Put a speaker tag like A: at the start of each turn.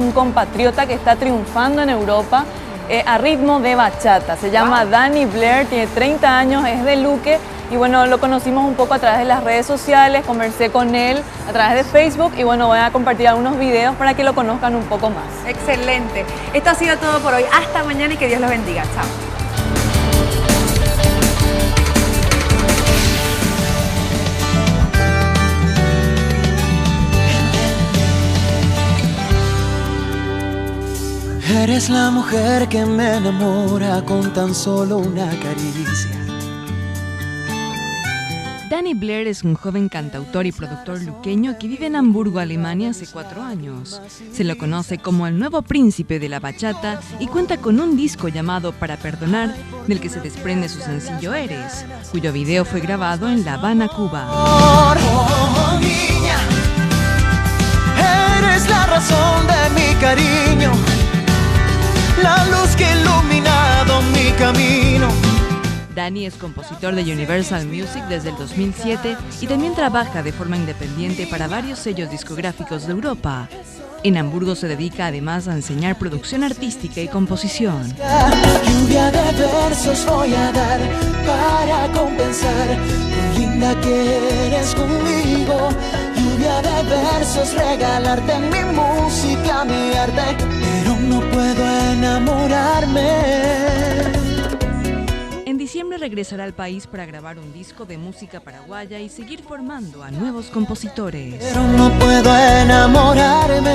A: un compatriota que está triunfando en Europa a ritmo de bachata. Se llama Danny Blair, tiene 30 años, es de Luque y bueno, lo conocimos un poco a través de las redes sociales, conversé con él a través de Facebook y bueno, voy a compartir algunos videos para que lo conozcan un poco más.
B: Excelente. Esto ha sido todo por hoy. Hasta mañana y que Dios los bendiga. Chao.
C: Eres la mujer que me enamora con tan solo una caricia.
D: Danny Blair es un joven cantautor y productor luqueño que vive en Hamburgo, Alemania, hace 4 años. Se lo conoce como el nuevo príncipe de la bachata y cuenta con un disco llamado Para Perdonar, del que se desprende su sencillo Eres, cuyo video fue grabado en La Habana, Cuba.
C: Oh, niña, eres la razón de mi cariño, la luz que ha iluminado mi camino.
D: Danny es compositor de Universal Music desde el 2007 y también trabaja de forma independiente para varios sellos discográficos de Europa. En Hamburgo se dedica además a enseñar producción artística y composición.
C: Lluvia de versos voy a dar para compensar lo linda que eres conmigo. Lluvia de versos regalarte mi música, mi arte, pero no puedo enamorarme.
D: En diciembre regresará al país para grabar un disco de música paraguaya y seguir formando a nuevos compositores.
C: Pero no puedo enamorarme.